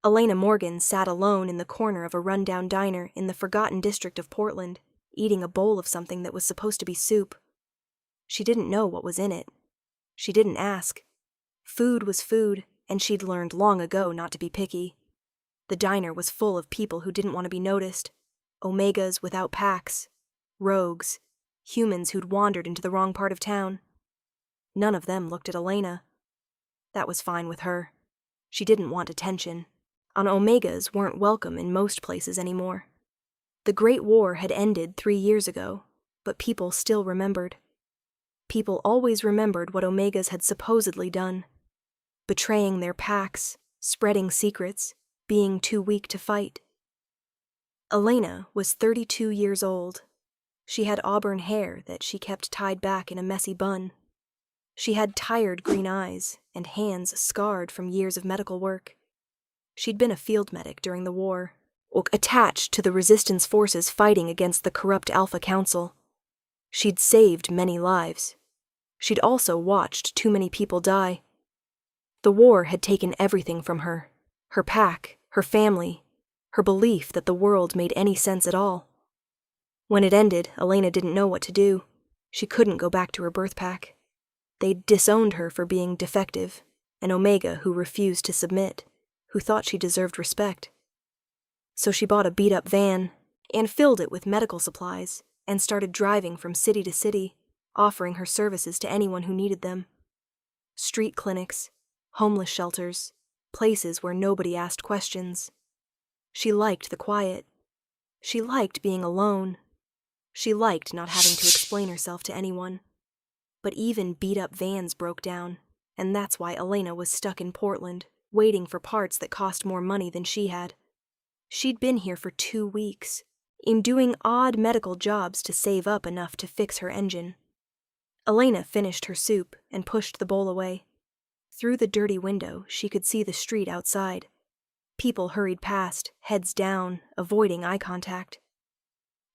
Elena Morgan sat alone in the corner of a rundown diner in the forgotten district of Portland, eating a bowl of something that was supposed to be soup. She didn't know what was in it. She didn't ask. Food was food, and she'd learned long ago not to be picky. The diner was full of people who didn't want to be noticed. Omegas without packs. Rogues. Humans who'd wandered into the wrong part of town. None of them looked at Elena. That was fine with her. She didn't want attention. Omegas weren't welcome in most places anymore. The Great War had ended 3 years ago, but people still remembered. People always remembered what Omegas had supposedly done. Betraying their packs, spreading secrets, being too weak to fight. Elena was 32 years old. She had auburn hair that she kept tied back in a messy bun. She had tired green eyes and hands scarred from years of medical work. She'd been a field medic during the war, attached to the resistance forces fighting against the corrupt Alpha Council. She'd saved many lives. She'd also watched too many people die. The war had taken everything from her: her pack, her family, her belief that the world made any sense at all. When it ended, Elena didn't know what to do. She couldn't go back to her birth pack. They'd disowned her for being defective, an Omega who refused to submit, who thought she deserved respect. So she bought a beat-up van and filled it with medical supplies and started driving from city to city, offering her services to anyone who needed them. Street clinics, homeless shelters, places where nobody asked questions. She liked the quiet. She liked being alone. She liked not having to explain herself to anyone. But even beat-up vans broke down, and that's why Elena was stuck in Portland, waiting for parts that cost more money than she had. She'd been here for 2 weeks, doing odd medical jobs to save up enough to fix her engine. Elena finished her soup and pushed the bowl away. Through the dirty window, she could see the street outside. People hurried past, heads down, avoiding eye contact.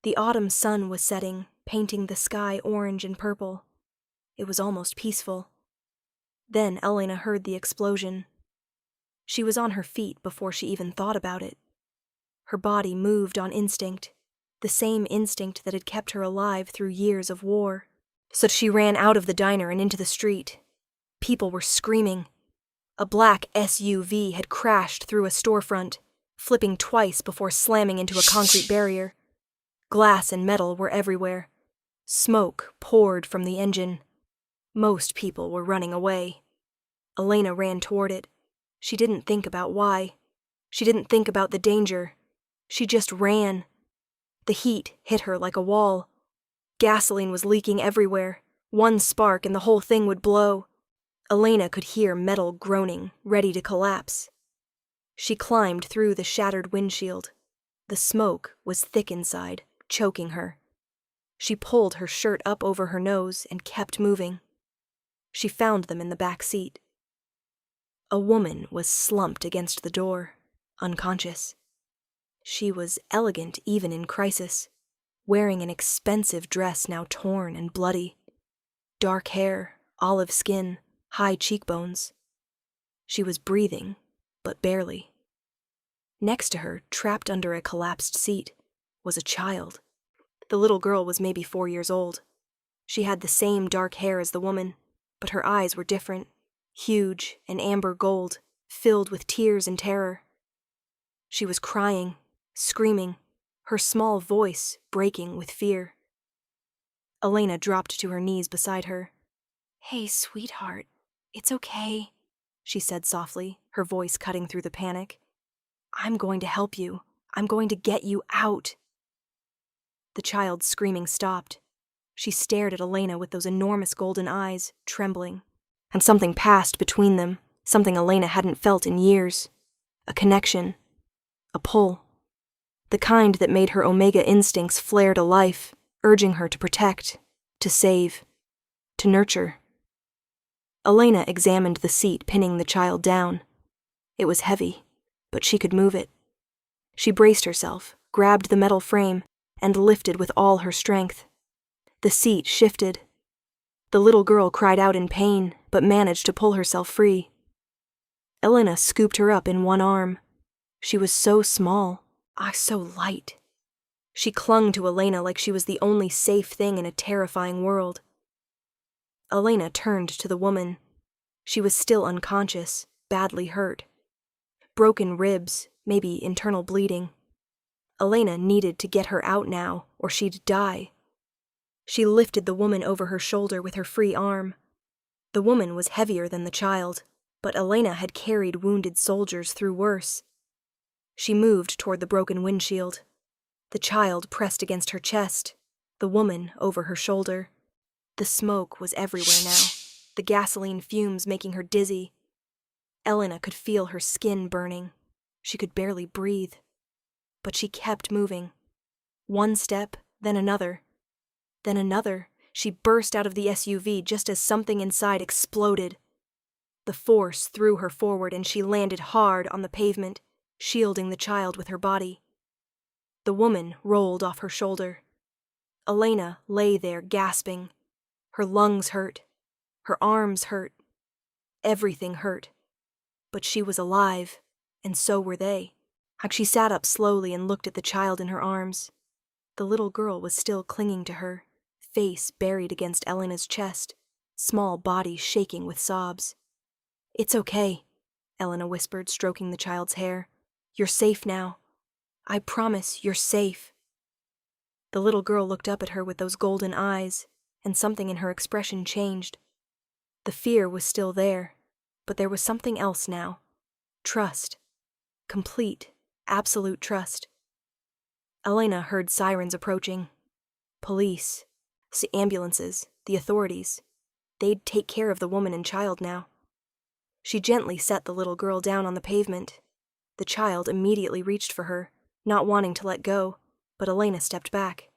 The autumn sun was setting, painting the sky orange and purple. It was almost peaceful. Then Elena heard the explosion. She was on her feet before she even thought about it. Her body moved on instinct, the same instinct that had kept her alive through years of war. So she ran out of the diner and into the street. People were screaming. A black SUV had crashed through a storefront, flipping twice before slamming into a concrete barrier. Glass and metal were everywhere. Smoke poured from the engine. Most people were running away. Elena ran toward it. She didn't think about why. She didn't think about the danger. She just ran. The heat hit her like a wall. Gasoline was leaking everywhere. One spark and the whole thing would blow. Elena could hear metal groaning, ready to collapse. She climbed through the shattered windshield. The smoke was thick inside, choking her. She pulled her shirt up over her nose and kept moving. She found them in the back seat. A woman was slumped against the door, unconscious. She was elegant even in crisis, wearing an expensive dress now torn and bloody. Dark hair, olive skin, high cheekbones. She was breathing, but barely. Next to her, trapped under a collapsed seat, was a child. The little girl was maybe 4 years old. She had the same dark hair as the woman, but her eyes were different, huge and amber gold, filled with tears and terror. She was crying, screaming, her small voice breaking with fear. Elena dropped to her knees beside her. "Hey, sweetheart, it's okay," she said softly, her voice cutting through the panic. "I'm going to help you. I'm going to get you out." The child's screaming stopped. She stared at Elena with those enormous golden eyes, trembling. And something passed between them, something Elena hadn't felt in years. A connection. A pull. The kind that made her Omega instincts flare to life, urging her to protect, to save, to nurture. Elena examined the seat pinning the child down. It was heavy, but she could move it. She braced herself, grabbed the metal frame, and lifted with all her strength. The seat shifted. The little girl cried out in pain, but managed to pull herself free. Elena scooped her up in one arm. She was so small, so light. She clung to Elena like she was the only safe thing in a terrifying world. Elena turned to the woman. She was still unconscious, badly hurt. Broken ribs, maybe internal bleeding. Elena needed to get her out now, or she'd die. She lifted the woman over her shoulder with her free arm. The woman was heavier than the child, but Elena had carried wounded soldiers through worse. She moved toward the broken windshield. The child pressed against her chest, the woman over her shoulder. The smoke was everywhere now, the gasoline fumes making her dizzy. Elena could feel her skin burning. She could barely breathe. But she kept moving. One step, then another. Then another. She burst out of the SUV just as something inside exploded. The force threw her forward and she landed hard on the pavement, shielding the child with her body. The woman rolled off her shoulder. Elena lay there gasping. Her lungs hurt. Her arms hurt. Everything hurt. But she was alive, and so were they. She sat up slowly and looked at the child in her arms. The little girl was still clinging to her, face buried against Elena's chest, small body shaking with sobs. "It's okay," Elena whispered, stroking the child's hair. "You're safe now. I promise you're safe." The little girl looked up at her with those golden eyes, and something in her expression changed. The fear was still there, but there was something else now. Trust. Complete, absolute trust. Elena heard sirens approaching. Police, ambulances, the authorities. They'd take care of the woman and child now. She gently set the little girl down on the pavement. The child immediately reached for her, not wanting to let go, but Elena stepped back.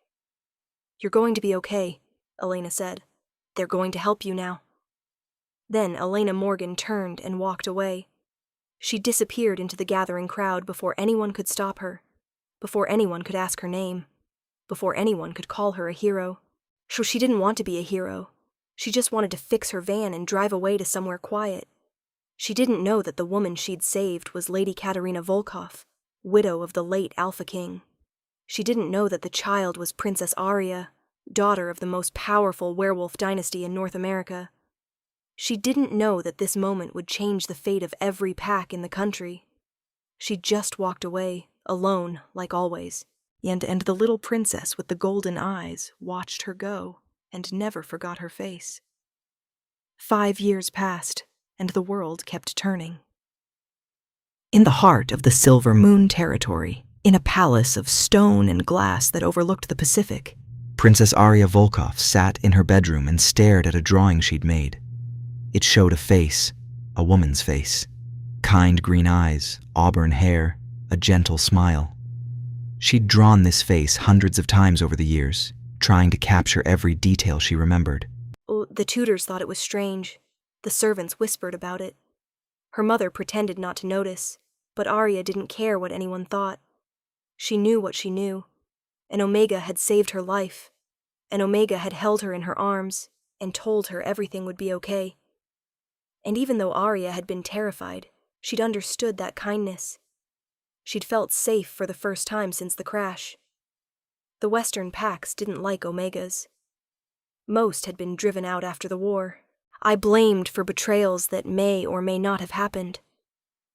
"You're going to be okay," Elena said. "They're going to help you now." Then Elena Morgan turned and walked away. She disappeared into the gathering crowd before anyone could stop her, before anyone could ask her name, before anyone could call her a hero. So she didn't want to be a hero. She just wanted to fix her van and drive away to somewhere quiet. She didn't know that the woman she'd saved was Lady Katerina Volkov, widow of the late Alpha King. She didn't know that the child was Princess Arya, daughter of the most powerful werewolf dynasty in North America. She didn't know that this moment would change the fate of every pack in the country. She just walked away, alone, like always, and the little princess with the golden eyes watched her go and never forgot her face. 5 years passed, and the world kept turning. In the heart of the Silver Moon territory, in a palace of stone and glass that overlooked the Pacific, Princess Arya Volkov sat in her bedroom and stared at a drawing she'd made. It showed a face, a woman's face. Kind green eyes, auburn hair, a gentle smile. She'd drawn this face hundreds of times over the years, trying to capture every detail she remembered. The tutors thought it was strange. The servants whispered about it. Her mother pretended not to notice, but Arya didn't care what anyone thought. She knew what she knew. An Omega had saved her life. An Omega had held her in her arms and told her everything would be okay. And even though Arya had been terrified, she'd understood that kindness. She'd felt safe for the first time since the crash. The Western packs didn't like Omegas. Most had been driven out after the war. I blamed for betrayals that may or may not have happened.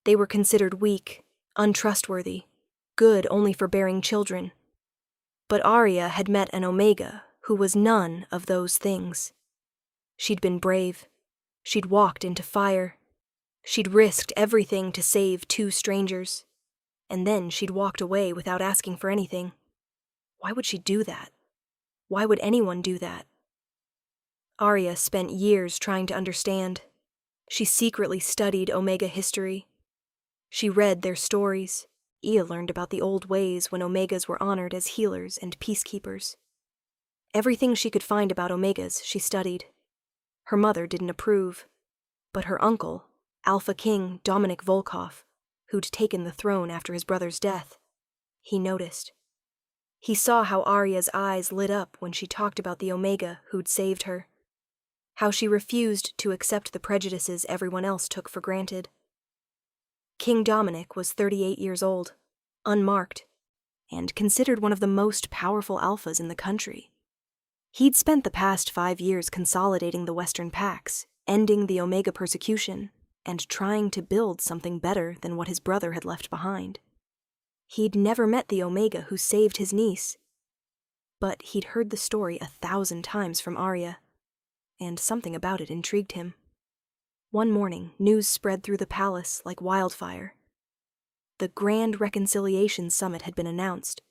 They were considered weak, untrustworthy, good only for bearing children. But Arya had met an Omega who was none of those things. She'd been brave. She'd walked into fire. She'd risked everything to save 2 strangers. And then she'd walked away without asking for anything. Why would she do that? Why would anyone do that? Arya spent years trying to understand. She secretly studied Omega history. She read their stories. Ia learned about the old ways when Omegas were honored as healers and peacekeepers. Everything she could find about Omegas she studied. Her mother didn't approve, but her uncle, Alpha King Dominic Volkov, who'd taken the throne after his brother's death, he noticed. He saw how Arya's eyes lit up when she talked about the Omega who'd saved her, how she refused to accept the prejudices everyone else took for granted. King Dominic was 38 years old, unmarked, and considered one of the most powerful alphas in the country. He'd spent the past 5 years consolidating the Western Pax, ending the Omega persecution, and trying to build something better than what his brother had left behind. He'd never met the Omega who saved his niece, but he'd heard the story 1,000 times from Arya, and something about it intrigued him. One morning, news spread through the palace like wildfire. The Grand Reconciliation Summit had been announced,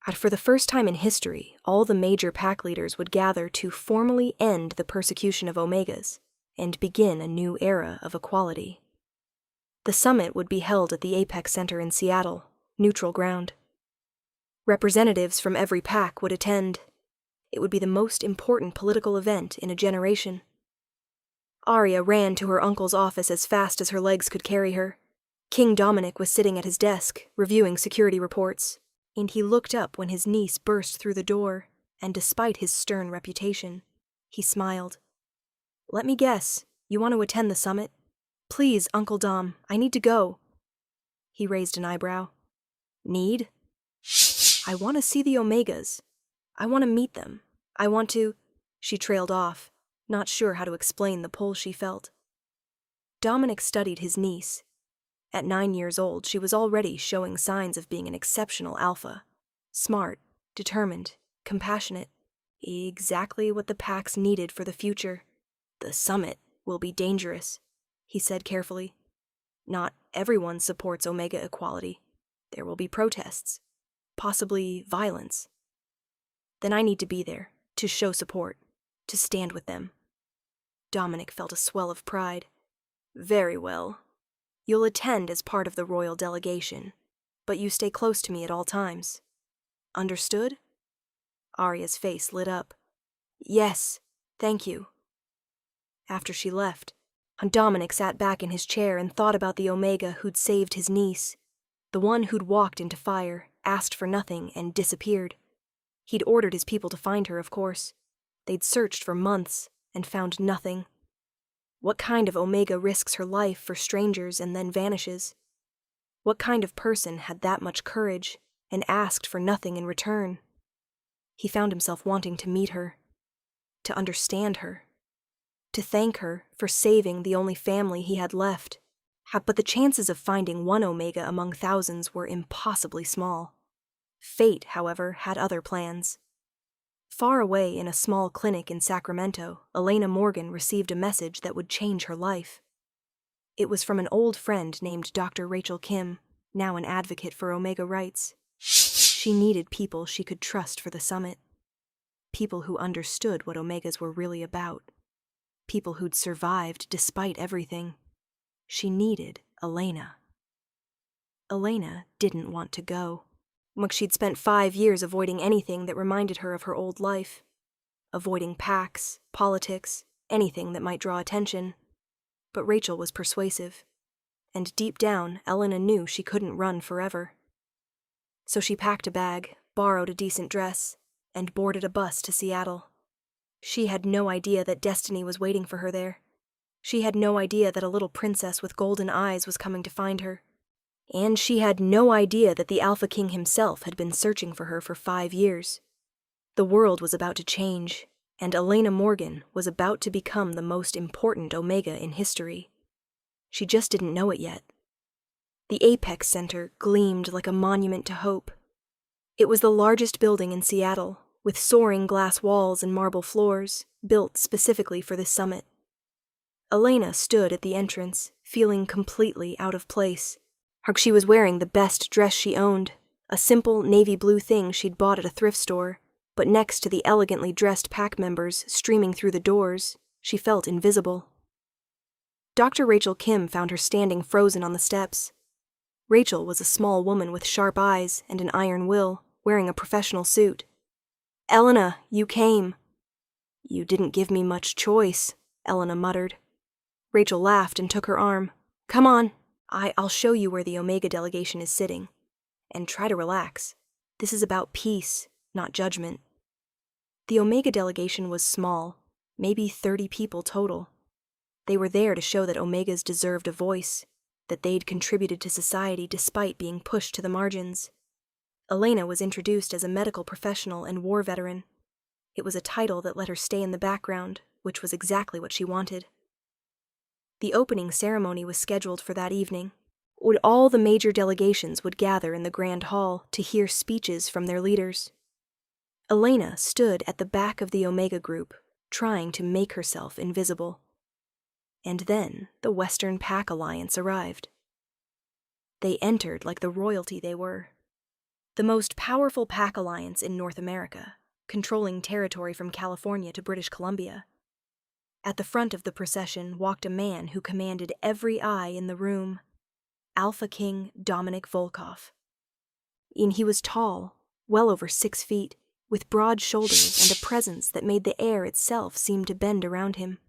and for the first time in history, all the major pack leaders would gather to formally end the persecution of Omegas and begin a new era of equality. The summit would be held at the Apex Center in Seattle, neutral ground. Representatives from every pack would attend. It would be the most important political event in a generation. Arya ran to her uncle's office as fast as her legs could carry her. King Dominic was sitting at his desk, reviewing security reports, and he looked up when his niece burst through the door, and despite his stern reputation, he smiled. "Let me guess, you want to attend the summit? Please, Uncle Dom, I need to go." He raised an eyebrow. "Need? I want to see the Omegas. I want to meet them. I want to—" She trailed off, not sure how to explain the pull she felt. Dominic studied his niece. At 9 years old, she was already showing signs of being an exceptional alpha. Smart, determined, compassionate. Exactly what the packs needed for the future. "The summit will be dangerous," he said carefully. "Not everyone supports Omega equality. There will be protests. Possibly violence. Then I need to be there, to show support, to stand with them." Dominic felt a swell of pride. "Very well. You'll attend as part of the royal delegation, but you stay close to me at all times. Understood?" Arya's face lit up. "Yes, thank you." After she left, Dominic sat back in his chair and thought about the Omega who'd saved his niece, the one who'd walked into fire, asked for nothing, and disappeared. He'd ordered his people to find her, of course. They'd searched for months and found nothing. What kind of Omega risks her life for strangers and then vanishes? What kind of person had that much courage and asked for nothing in return? He found himself wanting to meet her, to understand her, to thank her for saving the only family he had left. But the chances of finding one Omega among thousands were impossibly small. Fate, however, had other plans. Far away in a small clinic in Sacramento, Elena Morgan received a message that would change her life. It was from an old friend named Dr. Rachel Kim, now an advocate for Omega rights. She needed people she could trust for the summit. People who understood what Omegas were really about. People who'd survived despite everything. She needed Elena. Elena didn't want to go. She'd spent 5 years avoiding anything that reminded her of her old life. Avoiding packs, politics, anything that might draw attention. But Rachel was persuasive. And deep down, Elena knew she couldn't run forever. So she packed a bag, borrowed a decent dress, and boarded a bus to Seattle. She had no idea that destiny was waiting for her there. She had no idea that a little princess with golden eyes was coming to find her. And she had no idea that the Alpha King himself had been searching for her for 5 years. The world was about to change, and Elena Morgan was about to become the most important Omega in history. She just didn't know it yet. The Apex Center gleamed like a monument to hope. It was the largest building in Seattle, with soaring glass walls and marble floors, built specifically for this summit. Elena stood at the entrance, feeling completely out of place. She was wearing the best dress she owned, a simple navy blue thing she'd bought at a thrift store, but next to the elegantly dressed pack members streaming through the doors, she felt invisible. Dr. Rachel Kim found her standing frozen on the steps. Rachel was a small woman with sharp eyes and an iron will, wearing a professional suit. "Elena, you came." "You didn't give me much choice," Elena muttered. Rachel laughed and took her arm. "Come on. I'll show you where the Omega delegation is sitting. And try to relax. This is about peace, not judgment." The Omega delegation was small, maybe 30 people total. They were there to show that Omegas deserved a voice, that they'd contributed to society despite being pushed to the margins. Elena was introduced as a medical professional and war veteran. It was a title that let her stay in the background, which was exactly what she wanted. The opening ceremony was scheduled for that evening. All the major delegations would gather in the Grand Hall to hear speeches from their leaders. Elena stood at the back of the Omega group, trying to make herself invisible. And then the Western Pack Alliance arrived. They entered like the royalty they were. The most powerful pack alliance in North America, controlling territory from California to British Columbia. At the front of the procession walked a man who commanded every eye in the room, Alpha King Dominic Volkov. He was tall, well over 6 feet, with broad shoulders and a presence that made the air itself seem to bend around him.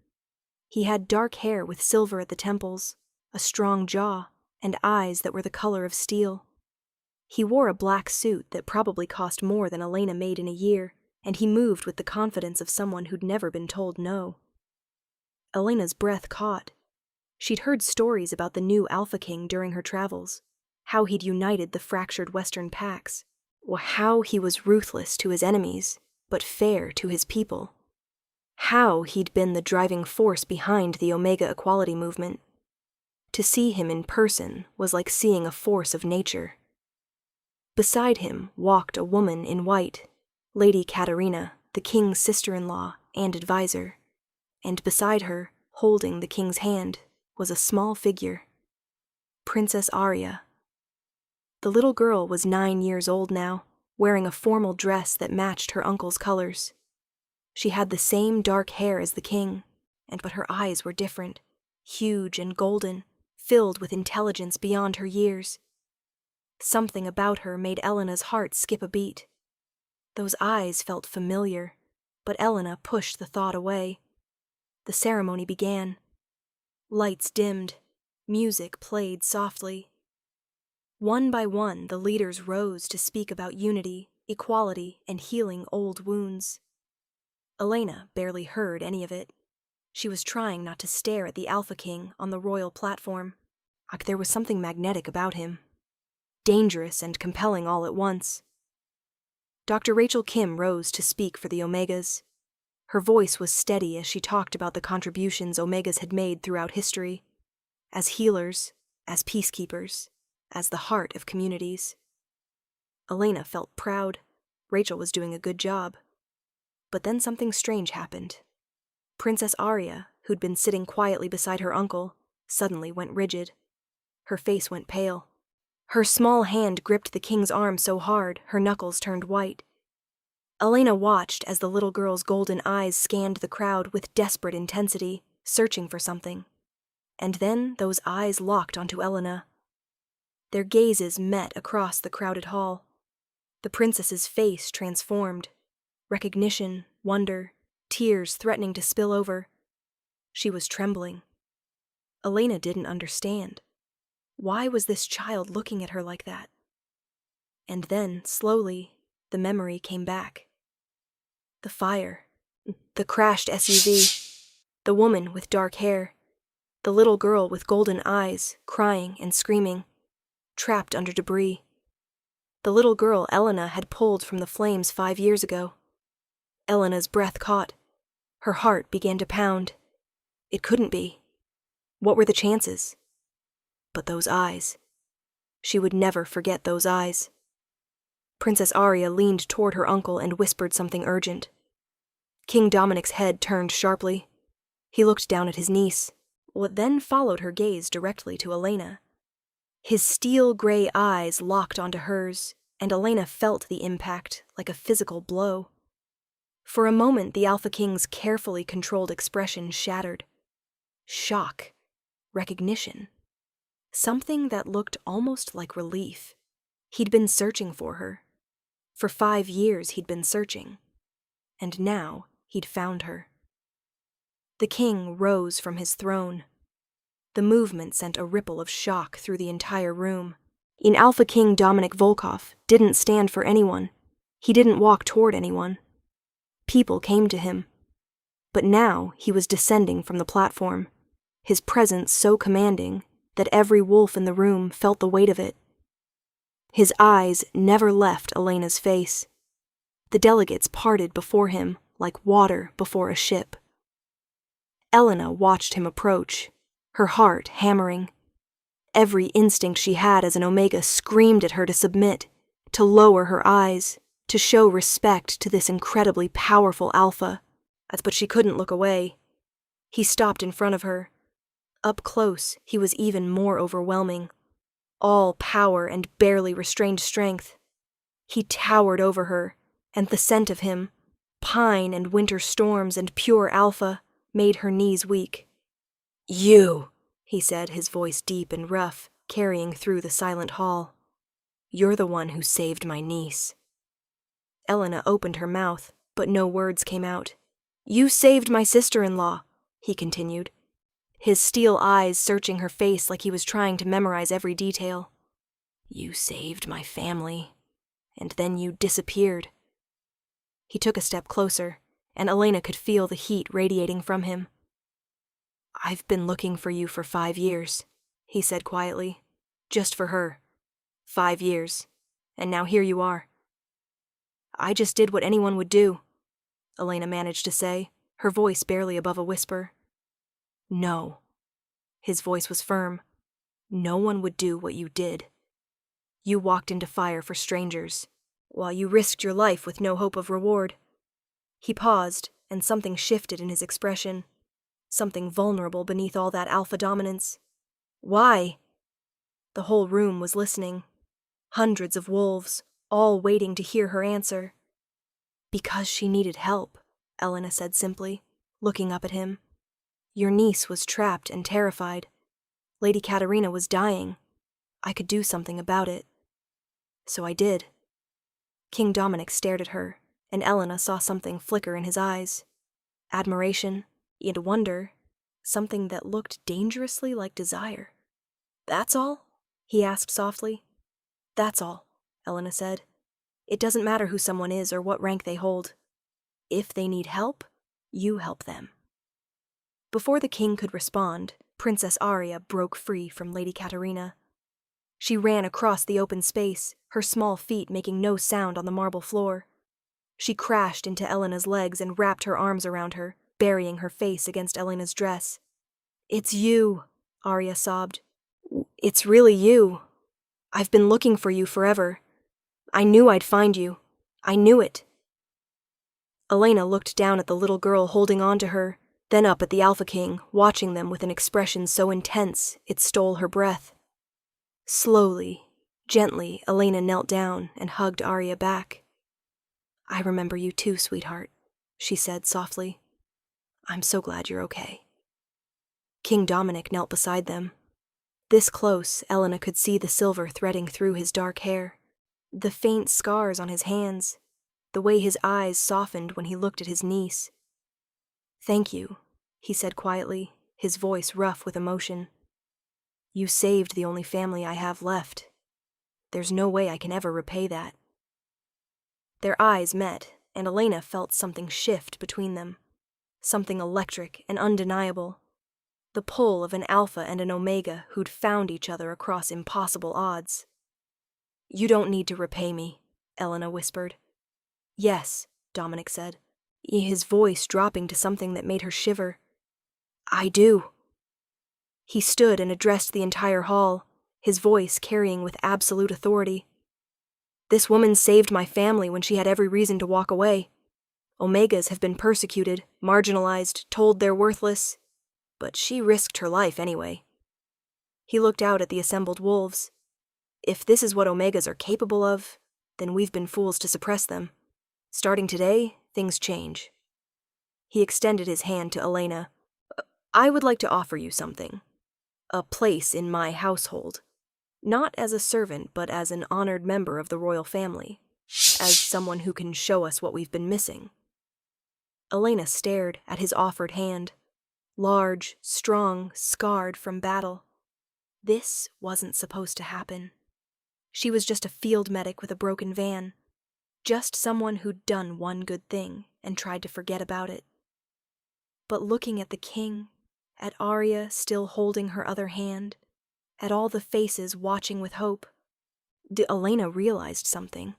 He had dark hair with silver at the temples, a strong jaw, and eyes that were the color of steel. He wore a black suit that probably cost more than Elena made in a year, and he moved with the confidence of someone who'd never been told no. Elena's breath caught. She'd heard stories about the new Alpha King during her travels, how he'd united the fractured Western packs, or how he was ruthless to his enemies, but fair to his people. How he'd been the driving force behind the Omega Equality movement. To see him in person was like seeing a force of nature. Beside him walked a woman in white, Lady Katerina, the king's sister-in-law and advisor, and beside her, holding the king's hand, was a small figure, Princess Arya. The little girl was 9 years old now, wearing a formal dress that matched her uncle's colors. She had the same dark hair as the king, but her eyes were different, huge and golden, filled with intelligence beyond her years. Something about her made Elena's heart skip a beat. Those eyes felt familiar, but Elena pushed the thought away. The ceremony began. Lights dimmed. Music played softly. One by one, the leaders rose to speak about unity, equality, and healing old wounds. Elena barely heard any of it. She was trying not to stare at the Alpha King on the royal platform. There was something magnetic about him. Dangerous and compelling all at once. Dr. Rachel Kim rose to speak for the Omegas. Her voice was steady as she talked about the contributions Omegas had made throughout history, as healers, as peacekeepers, as the heart of communities. Elena felt proud. Rachel was doing a good job. But then something strange happened. Princess Arya, who'd been sitting quietly beside her uncle, suddenly went rigid. Her face went pale. Her small hand gripped the king's arm so hard, her knuckles turned white. Elena watched as the little girl's golden eyes scanned the crowd with desperate intensity, searching for something. And then those eyes locked onto Elena. Their gazes met across the crowded hall. The princess's face transformed. Recognition, wonder, tears threatening to spill over. She was trembling. Elena didn't understand. Why was this child looking at her like that? And then, slowly, the memory came back. The fire, the crashed SUV, the woman with dark hair, the little girl with golden eyes, crying and screaming, trapped under debris. The little girl Elena had pulled from the flames 5 years ago. Elena's breath caught. Her heart began to pound. It couldn't be. What were the chances? But those eyes. She would never forget those eyes. Princess Arya leaned toward her uncle and whispered something urgent. King Dominic's head turned sharply. He looked down at his niece, then followed her gaze directly to Elena. His steel-gray eyes locked onto hers, and Elena felt the impact like a physical blow. For a moment, the Alpha King's carefully controlled expression shattered. Shock. Recognition. Something that looked almost like relief. He'd been searching for her. For 5 years he'd been searching. And now he'd found her. The king rose from his throne. The movement sent a ripple of shock through the entire room. Alpha King Dominic Volkov didn't stand for anyone. He didn't walk toward anyone. People came to him. But now he was descending from the platform, his presence so commanding, that every wolf in the room felt the weight of it. His eyes never left Elena's face. The delegates parted before him like water before a ship. Elena watched him approach, her heart hammering. Every instinct she had as an Omega screamed at her to submit, to lower her eyes, to show respect to this incredibly powerful alpha. But she couldn't look away. He stopped in front of her. Up close, he was even more overwhelming. All power and barely restrained strength. He towered over her, and the scent of him, pine and winter storms and pure alpha, made her knees weak. "You," he said, his voice deep and rough, carrying through the silent hall. "You're the one who saved my niece." Elena opened her mouth, but no words came out. "You saved my sister-in-law," he continued, his steel eyes searching her face like he was trying to memorize every detail. "You saved my family, and then you disappeared." He took a step closer, and Elena could feel the heat radiating from him. "I've been looking for you for 5 years, he said quietly. "Just for her. 5 years, and now here you are." "I just did what anyone would do," Elena managed to say, her voice barely above a whisper. "No." His voice was firm. "No one would do what you did. You walked into fire for strangers, while you risked your life with no hope of reward." He paused, and something shifted in his expression. Something vulnerable beneath all that alpha dominance. "Why?" The whole room was listening. Hundreds of wolves, all waiting to hear her answer. "Because she needed help," Elena said simply, looking up at him. "Your niece was trapped and terrified. Lady Katerina was dying. I could do something about it. So I did." King Dominic stared at her, and Elena saw something flicker in his eyes. Admiration, and wonder, something that looked dangerously like desire. "That's all?" he asked softly. "That's all," Elena said. "It doesn't matter who someone is or what rank they hold. If they need help, you help them." Before the king could respond, Princess Arya broke free from Lady Katerina. She ran across the open space, her small feet making no sound on the marble floor. She crashed into Elena's legs and wrapped her arms around her, burying her face against Elena's dress. "It's you," Arya sobbed. "It's really you. I've been looking for you forever. I knew I'd find you. I knew it." Elena looked down at the little girl holding on to her, then up at the Alpha King, watching them with an expression so intense it stole her breath. Slowly, gently, Elena knelt down and hugged Arya back. "I remember you too, sweetheart," she said softly. "I'm so glad you're okay." King Dominic knelt beside them. This close, Elena could see the silver threading through his dark hair, the faint scars on his hands, the way his eyes softened when he looked at his niece. "Thank you," he said quietly, his voice rough with emotion. "You saved the only family I have left. There's no way I can ever repay that." Their eyes met, and Elena felt something shift between them. Something electric and undeniable. The pull of an alpha and an omega who'd found each other across impossible odds. "You don't need to repay me," Elena whispered. "Yes," Dominic said, his voice dropping to something that made her shiver. "I do." He stood and addressed the entire hall, his voice carrying with absolute authority. "This woman saved my family when she had every reason to walk away. Omegas have been persecuted, marginalized, told they're worthless, but she risked her life anyway." He looked out at the assembled wolves. "If this is what Omegas are capable of, then we've been fools to suppress them. Starting today, things change." He extended his hand to Elena. "I would like to offer you something. A place in my household. Not as a servant, but as an honored member of the royal family. As someone who can show us what we've been missing." Elena stared at his offered hand. Large, strong, scarred from battle. This wasn't supposed to happen. She was just a field medic with a broken van. Just someone who'd done one good thing and tried to forget about it. But looking at the king, at Arya still holding her other hand, at all the faces watching with hope. Elena realized something.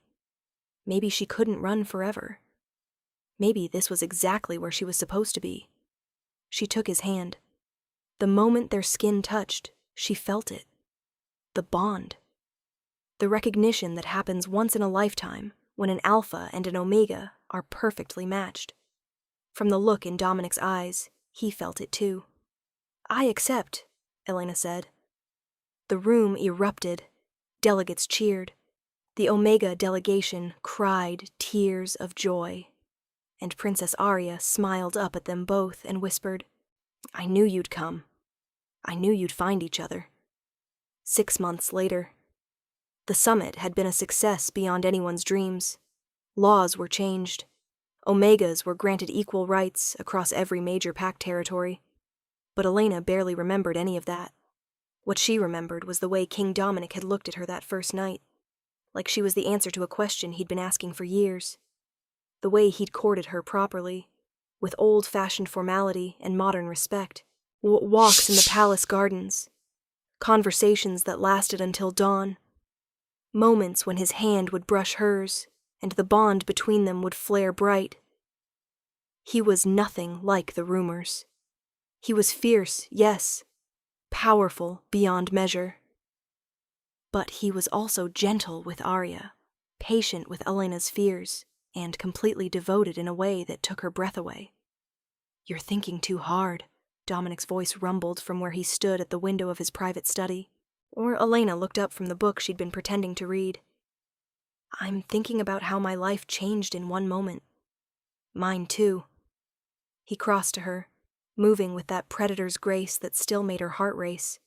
Maybe she couldn't run forever. Maybe this was exactly where she was supposed to be. She took his hand. The moment their skin touched, she felt it. The bond. The recognition that happens once in a lifetime when an alpha and an omega are perfectly matched. From the look in Dominic's eyes, he felt it too. "I accept," Elena said. The room erupted. Delegates cheered. The Omega delegation cried tears of joy. And Princess Arya smiled up at them both and whispered, "I knew you'd come. I knew you'd find each other." 6 months later. The summit had been a success beyond anyone's dreams. Laws were changed. Omegas were granted equal rights across every major pact territory. But Elena barely remembered any of that. What she remembered was the way King Dominic had looked at her that first night, like she was the answer to a question he'd been asking for years. The way he'd courted her properly, with old-fashioned formality and modern respect. Walks in the palace gardens. Conversations that lasted until dawn. Moments when his hand would brush hers, and the bond between them would flare bright. He was nothing like the rumors. He was fierce, yes, powerful beyond measure. But he was also gentle with Arya, patient with Elena's fears, and completely devoted in a way that took her breath away. "You're thinking too hard," Dominic's voice rumbled from where he stood at the window of his private study, or Elena looked up from the book she'd been pretending to read. "I'm thinking about how my life changed in one moment. Mine too." He crossed to her, moving with that predator's grace that still made her heart race.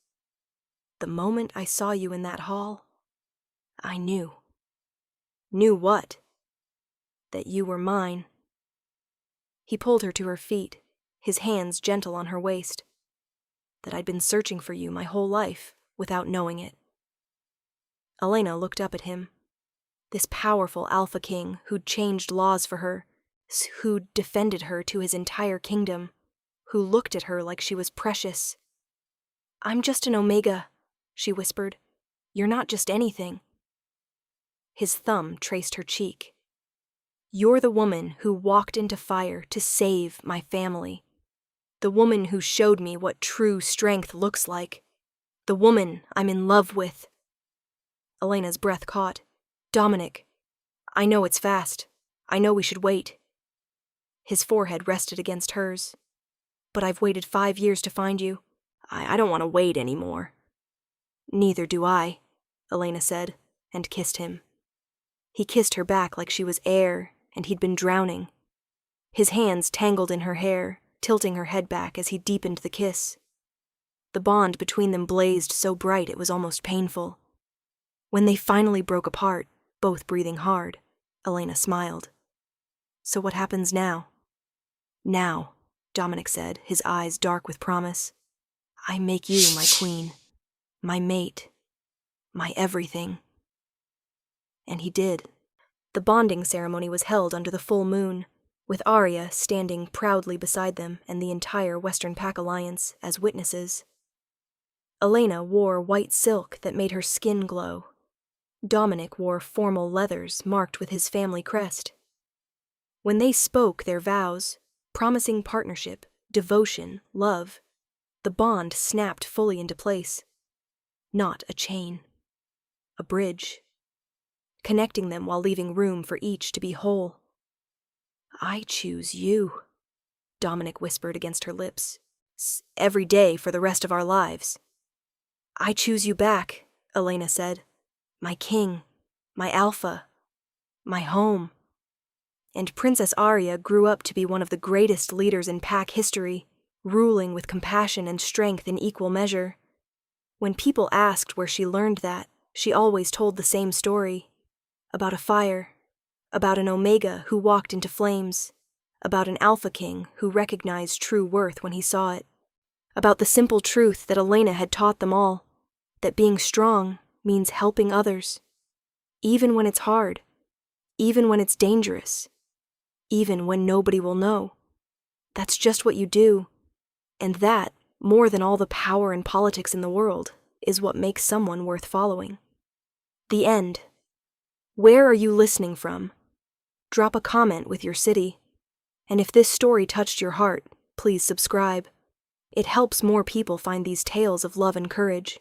"The moment I saw you in that hall, I knew." "Knew what?" "That you were mine." He pulled her to her feet, his hands gentle on her waist. "That I'd been searching for you my whole life, without knowing it." Elena looked up at him. This powerful Alpha King who'd changed laws for her, who'd defended her to his entire kingdom, who looked at her like she was precious. "I'm just an Omega," she whispered. "You're not just anything." His thumb traced her cheek. "You're the woman who walked into fire to save my family. The woman who showed me what true strength looks like. The woman I'm in love with." Elena's breath caught. "Dominic, I know it's fast. I know we should wait." His forehead rested against hers. "But I've waited 5 years to find you. I don't want to wait anymore." "Neither do I," Elena said, and kissed him. He kissed her back like she was air, and he'd been drowning. His hands tangled in her hair, tilting her head back as he deepened the kiss. The bond between them blazed so bright it was almost painful. When they finally broke apart, both breathing hard, Elena smiled. "So what happens now?" "Now," Dominic said, his eyes dark with promise, "I make you my queen, my mate, my everything." And he did. The bonding ceremony was held under the full moon, with Arya standing proudly beside them and the entire Western Pack Alliance as witnesses. Elena wore white silk that made her skin glow. Dominic wore formal leathers marked with his family crest. When they spoke their vows, promising partnership, devotion, love, the bond snapped fully into place. Not a chain. A bridge. Connecting them while leaving room for each to be whole. "I choose you," Dominic whispered against her lips. "Every day for the rest of our lives." "I choose you back," Elena said. "My king, my alpha, my home." And Princess Arya grew up to be one of the greatest leaders in Pack history, ruling with compassion and strength in equal measure. When people asked where she learned that, she always told the same story. About a fire, about an Omega who walked into flames, about an Alpha King who recognized true worth when he saw it, about the simple truth that Elena had taught them all, that being strong means helping others, even when it's hard, even when it's dangerous, even when nobody will know. That's just what you do, and that, more than all the power and politics in the world, is what makes someone worth following. The end. Where are you listening from? Drop a comment with your city. And if this story touched your heart, please subscribe. It helps more people find these tales of love and courage.